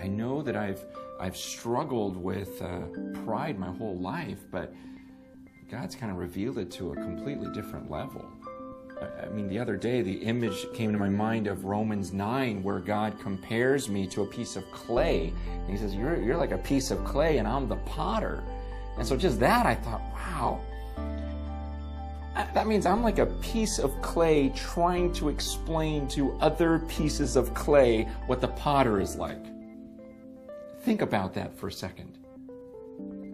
I know that I've struggled with pride my whole life, but God's kind of revealed it to a completely different level. I mean, the other day, the image came to my mind of Romans 9, where God compares me to a piece of clay. And he says, you're like a piece of clay, and I'm the potter. And so just that, I thought, wow. That means I'm like a piece of clay trying to explain to other pieces of clay what the potter is like. Think about that for a second.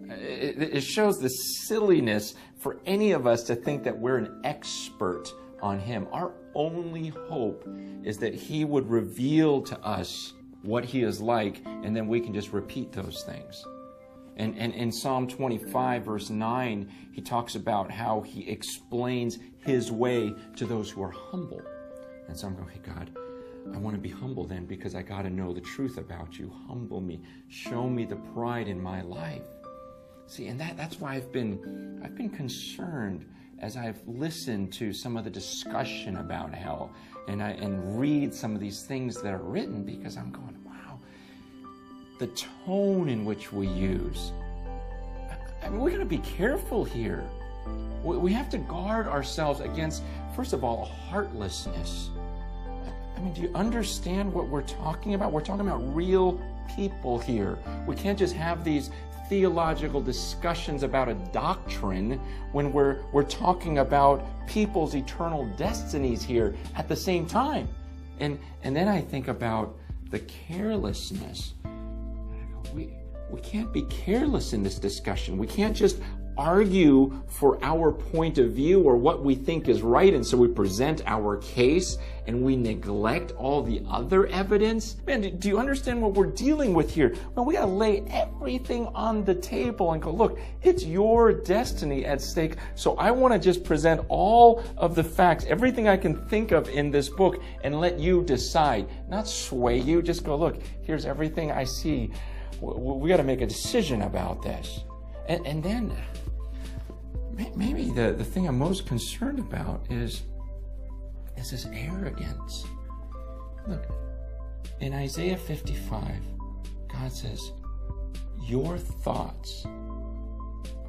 It shows the silliness for any of us to think that we're an expert on him. Our only hope is that he would reveal to us what he is like, and then we can just repeat those things. And in Psalm 25, verse 9, he talks about how he explains his way to those who are humble. And so I'm going, hey, God, I want to be humble then, because I got to know the truth about you. Humble me. Show me the pride in my life. See, and that's why I've been concerned as I've listened to some of the discussion about hell and read some of these things that are written, because I'm going, wow, the tone in which we use. I mean, we're going to be careful here. We have to guard ourselves against, first of all, heartlessness. I mean, do you understand what we're talking about? We're talking about real people here. We can't just have these theological discussions about a doctrine when we're talking about people's eternal destinies here at the same time. And then I think about the carelessness. We can't be careless in this discussion. We can't just argue for our point of view or what we think is right, and so we present our case and we neglect all the other evidence. Man, do you understand what we're dealing with here? Well, we got to lay everything on the table and go, look, it's your destiny at stake, so I want to just present all of the facts, everything I can think of in this book, and let you decide, not sway you. Just go, look, here's everything I see. We got to make a decision about this. And then maybe the thing I'm most concerned about is this arrogance. Look, in Isaiah 55, God says, your thoughts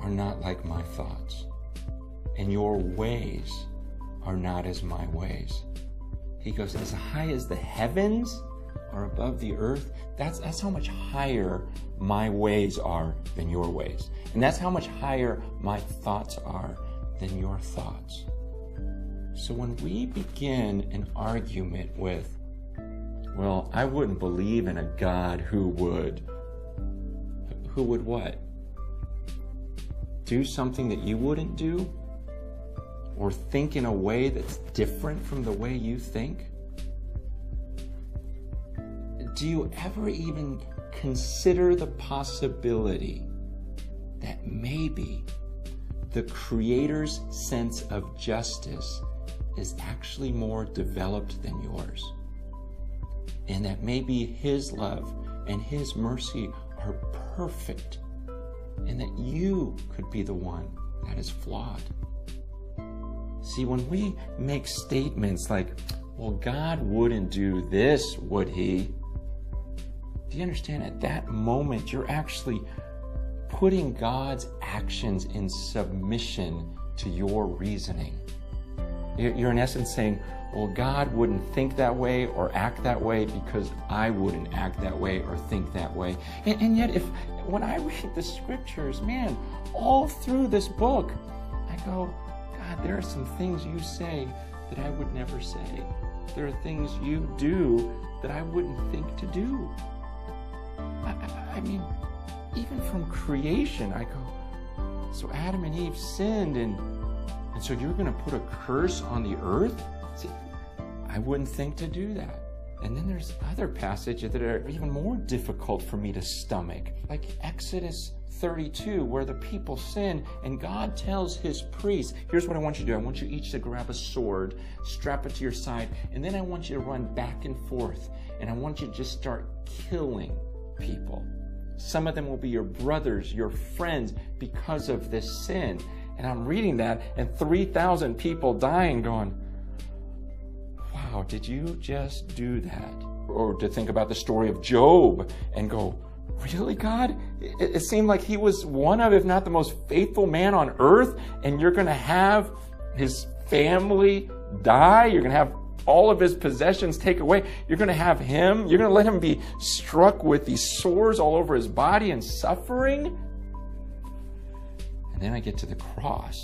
are not like my thoughts, and your ways are not as my ways. He goes, as high as the heavens are above the earth, that's how much higher my ways are than your ways. And that's how much higher my thoughts are than your thoughts. So when we begin an argument with, well, I wouldn't believe in a God who would what? Do something that you wouldn't do? Or think in a way that's different from the way you think? Do you ever even consider the possibility that maybe the Creator's sense of justice is actually more developed than yours? And that maybe His love and His mercy are perfect, and that you could be the one that is flawed? See, when we make statements like, well, God wouldn't do this, would He? Do you understand? At that moment, you're actually putting God's actions in submission to your reasoning. You're in essence saying, well, God wouldn't think that way or act that way because I wouldn't act that way or think that way. And yet, when I read the scriptures, man, all through this book, I go, God, there are some things you say that I would never say. There are things you do that I wouldn't think to do. I mean, even from creation, I go, so Adam and Eve sinned, and so you're going to put a curse on the earth? See, I wouldn't think to do that. And then there's other passages that are even more difficult for me to stomach, like Exodus 32, where the people sin, and God tells His priests, here's what I want you to do. I want you each to grab a sword, strap it to your side, and then I want you to run back and forth, and I want you to just start killing people. Some of them will be your brothers, your friends, because of this sin. And I'm reading that, and 3,000 people dying, going, wow, did you just do that? or to think about the story of Job and go, really, God? It seemed like he was one of, if not the most faithful man on earth, and you're going to have his family die? You're going to have all of his possessions take away? You're going to have him? You're going to let him be struck with these sores all over his body and suffering? And then I get to the cross.